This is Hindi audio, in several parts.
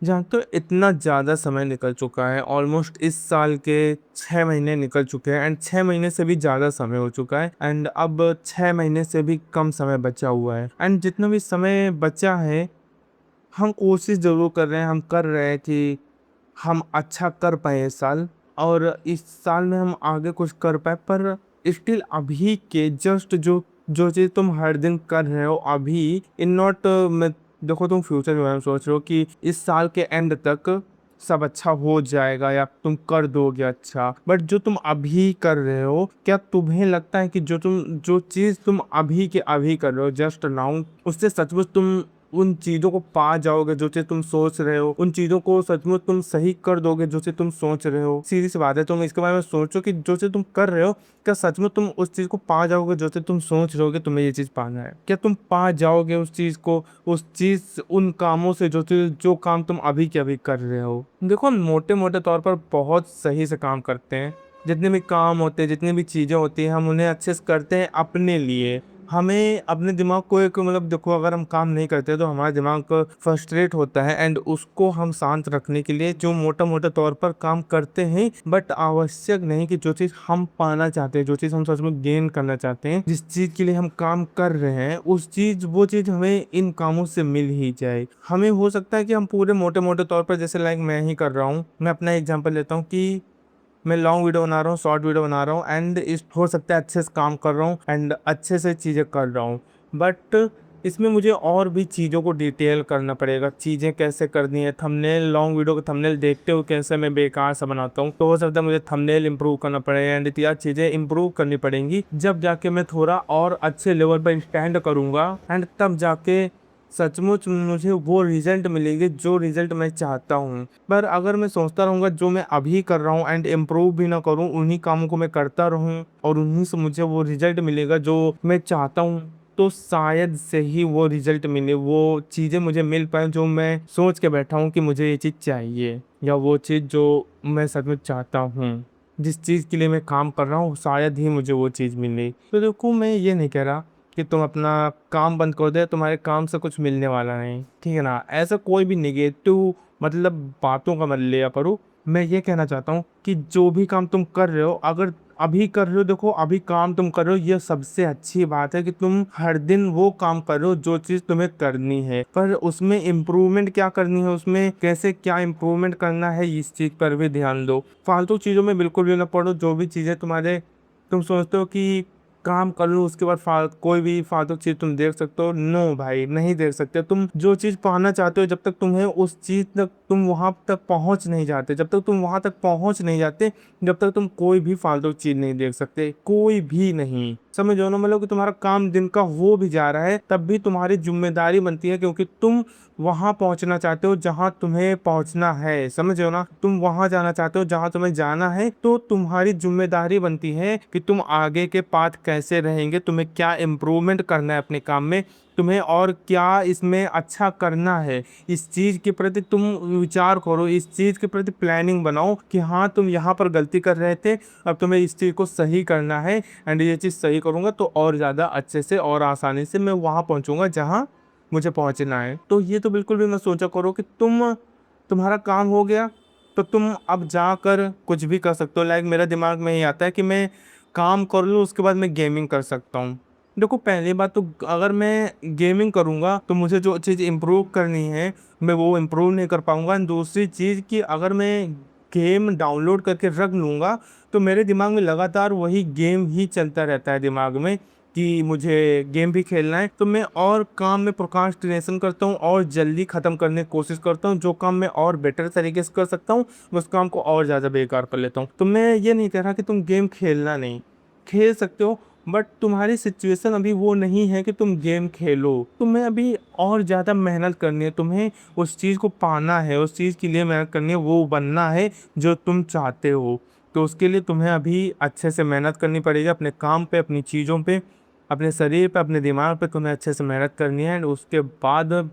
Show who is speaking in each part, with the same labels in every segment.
Speaker 1: जानते हो इतना ज़्यादा समय निकल चुका है, ऑलमोस्ट इस साल के 6 महीने निकल चुके हैं एंड 6 महीने से भी ज़्यादा समय हो चुका है एंड अब 6 महीने से भी कम समय बचा हुआ है एंड जितना भी समय बचा है हम कोशिश ज़रूर कर रहे हैं, हम कर रहे हैं कि हम अच्छा कर पाए इस साल और इस साल में हम आगे कुछ कर पाए। पर स्टिल अभी के जस्ट जो जो चीज़ तुम हर दिन कर रहे हो अभी इन नॉट मैं देखो तुम फ्यूचर के बारे में सोच रहे हो कि इस साल के एंड तक सब अच्छा हो जाएगा या तुम कर दोगे अच्छा, बट जो तुम अभी कर रहे हो क्या तुम्हें लगता है कि जो चीज़ तुम अभी के अभी कर रहे हो जस्ट नाउ उससे सचमुच तुम उन चीज़ों को पा जाओगे जो चीज़ तुम सोच रहे हो, उन चीज़ों को सचमुच तुम सही कर दोगे जो चीज़ तुम सोच रहे हो? सीधी सी बात है, तुम इसके बारे में सोचो कि जो चीज़ तुम कर रहे हो, क्या सचमुच तुम उस चीज़ को पा जाओगे जो चीज़ तुम सोच रहे हो कि तुम्हें ये चीज़ पाना है? क्या तुम पा जाओगे उस चीज़ को, उस चीज़ उन कामों से जो काम तुम अभी के अभी कर रहे हो? देखो हम मोटे-मोटे तौर पर बहुत सही से काम करते हैं। जितने भी काम होते हैं, जितनी भी चीज़ें होती हैं, हम उन्हें अच्छे से करते हैं अपने लिए। हमें अपने दिमाग को एक मतलब देखो अगर हम काम नहीं करते तो हमारा दिमाग फ्रस्ट्रेट होता है एंड उसको हम शांत रखने के लिए जो मोटा मोटा तौर पर काम करते हैं, बट आवश्यक नहीं कि जो चीज़ हम पाना चाहते हैं, जो चीज़ हम सच में गेन करना चाहते हैं, जिस चीज़ के लिए हम काम कर रहे हैं उस चीज़ वो चीज़ हमें इन कामों से मिल ही जाए। हमें हो सकता है कि हम पूरे मोटे मोटे तौर पर जैसे लाइक मैं ही कर रहा हूँ, मैं अपना एग्जाम्पल लेता हूँ कि मैं लॉन्ग वीडियो बना रहा हूँ, शॉर्ट वीडियो बना रहा हूँ एंड इस हो सकता है अच्छे से काम कर रहा हूँ एंड अच्छे से चीज़ें कर रहा हूँ, बट इसमें मुझे और भी चीज़ों को डिटेल करना पड़ेगा, चीज़ें कैसे करनी है, थंबनेल लॉन्ग वीडियो का थंबनेल देखते हो कैसे मैं बेकार सा बनाता हूँ, तो हो सकता है मुझे थंबनेल इंप्रूव करना पड़ेगा एंड इत्यादि चीज़ें इंप्रूव करनी पड़ेंगी, जब जाके मैं थोड़ा और अच्छे लेवल पर स्टैंड करूँगा एंड तब जाके सचमुच मुझे वो रिजल्ट मिलेगी जो रिजल्ट मैं चाहता हूँ। पर अगर मैं सोचता रहूँगा जो मैं अभी कर रहा हूँ एंड इम्प्रूव भी ना करूँ, उन्हीं कामों को मैं करता रहूँ और उन्हीं से मुझे वो रिजल्ट मिलेगा जो मैं चाहता हूँ, तो शायद से ही वो रिजल्ट मिले, वो चीज़ें मुझे मिल पाए जो मैं सोच के बैठा हूँ कि मुझे ये चीज़ चाहिए या वो चीज़ जो मैं सच में चाहता हूँ। जिस चीज़ के लिए मैं काम कर रहा हूँ शायद ही मुझे वो चीज़ मिले। तो देखो मैं ये नहीं कह रहा कि तुम अपना काम बंद कर दो, तुम्हारे काम से कुछ मिलने वाला नहीं, ठीक है ना? ऐसा कोई भी नेगेटिव मतलब बातों का मत लिया करो। मैं ये कहना चाहता हूँ कि जो भी काम तुम कर रहे हो, अगर अभी कर रहे हो, देखो अभी काम तुम कर रहे हो, ये सबसे अच्छी बात है कि तुम हर दिन वो काम कर रहे हो जो चीज़ तुम्हें करनी है। पर उसमें इम्प्रूवमेंट क्या करनी है, उसमें कैसे क्या इम्प्रूवमेंट करना है, इस चीज़ पर भी ध्यान दो। फालतू चीज़ों में बिल्कुल भी ना पड़ो, जो भी चीज़ें तुम्हारे तुम सोचते हो कि काम कर लो उसके बाद कोई भी फालतू चीज तुम देख सकते हो, नो भाई नहीं देख सकते। तुम जो चीज पाना चाहते हो जब तक तुम्हें उस चीज तक तुम वहां तक पहुंच नहीं जाते, जब तक तुम वहां तक पहुंच नहीं जाते, जब तक तुम कोई भी फालतू चीज नहीं देख सकते, कोई भी नहीं। समझो ना, मतलब कि तुम्हारा काम दिन का हो भी जा रहा है तब भी तुम्हारी जिम्मेदारी बनती है, क्योंकि तुम वहां पहुंचना चाहते हो जहां तुम्हें पहुंचना है। समझ हो ना, तुम वहां जाना चाहते हो जहां तुम्हें जाना है, तो तुम्हारी जिम्मेदारी बनती है कि तुम आगे के पाथ कैसे रहेंगे, तुम्हें क्या इम्प्रूवमेंट करना है अपने काम में, तुम्हें और क्या इसमें अच्छा करना है, इस चीज के प्रति तुम विचार करो, इस चीज के प्रति प्लानिंग बनाओ कि हाँ तुम यहाँ पर गलती कर रहे थे, अब तुम्हें इस चीज को सही करना है एंड ये चीज सही करूंगा तो और ज्यादा अच्छे से और आसानी से मैं वहां पहुंचूंगा जहां मुझे पहुंचना है। तो ये तो बिल्कुल भी मत सोचा करो कि तुम्हारा काम हो गया तो तुम अब जाकर कुछ भी कर सकते हो। लाइक मेरा दिमाग में ये आता है कि मैं काम कर लूँ उसके बाद मैं गेमिंग कर सकता हूँ। देखो पहली बात तो अगर मैं गेमिंग करूंगा तो मुझे जो चीज़ इम्प्रूव करनी है मैं वो इम्प्रूव नहीं कर पाऊंगा। दूसरी चीज़ कि अगर मैं गेम डाउनलोड करके रख लूंगा तो मेरे दिमाग में लगातार वही गेम ही चलता रहता है दिमाग में कि मुझे गेम भी खेलना है, तो मैं और काम में प्रोक्रास्टिनेशन करता हूँ और जल्दी ख़त्म करने की कोशिश करता हूँ। जो काम मैं और बेटर तरीके से कर सकता हूँ मैं उस काम को और ज़्यादा बेकार कर लेता हूँ। तो मैं ये नहीं कह रहा कि तुम गेम खेलना नहीं, खेल सकते हो, बट तुम्हारी सिचुएशन अभी वो नहीं है कि तुम गेम खेलो। तुम्हें अभी और ज़्यादा मेहनत करनी है, तुम्हें उस चीज़ को पाना है, उस चीज़ के लिए मेहनत करनी है, वो बनना है जो तुम चाहते हो। तो उसके लिए तुम्हें अभी अच्छे से मेहनत करनी पड़ेगी अपने काम पे, अपनी चीज़ों पे, अपने शरीर पे, अपने दिमाग पे तुम्हें अच्छे से मेहनत करनी है। एंड उसके बाद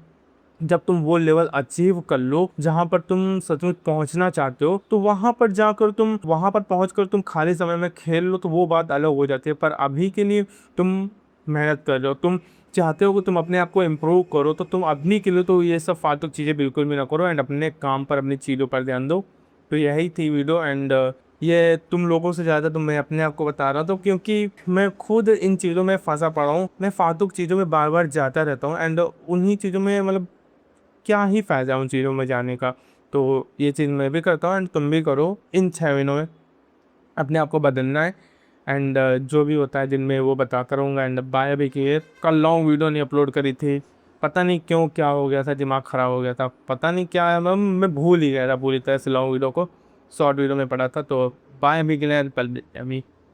Speaker 1: जब तुम वो लेवल अचीव कर लो जहां पर तुम सचमुच पहुंचना चाहते हो, तो वहां पर जाकर तुम वहां पर पहुंचकर तुम खाली समय में खेल लो, तो वो बात अलग हो जाती है। पर अभी के लिए तुम मेहनत कर रहे हो, तुम चाहते हो कि तुम अपने आप को इम्प्रूव करो, तो तुम अभी के लिए तो ये सब फालतू चीज़ें बिल्कुल भी ना करो एंड अपने काम पर, अपनी चीज़ों पर ध्यान दो। तो यही थी वीडियो एंड ये तुम लोगों से ज़्यादा तो मैं अपने आप को बता रहा था, क्योंकि मैं खुद इन चीज़ों में फंसा पड़ा हूँ। मैं फालतू चीज़ों में बार बार जाता रहता हूँ एंड उन्हीं चीज़ों में मतलब क्या ही फ़ायदा उन चीज़ों में जाने का। तो ये चीज़ मैं भी करता हूँ एंड तुम भी करो। इन 6 महीनों में अपने आप को बदलना है एंड जो भी होता है दिन में वो बताता रहूँगा एंड बाय अभी की कल लॉन्ग वीडियो नहीं अपलोड करी थी। पता नहीं क्यों क्या हो गया था, दिमाग ख़राब हो गया था, पता नहीं क्या है, मैं भूल ही गया था पूरी तरह से लॉन्ग वीडियो को, शॉर्ट वीडियो में पड़ा था। तो बाय अभी के लिए, अभी।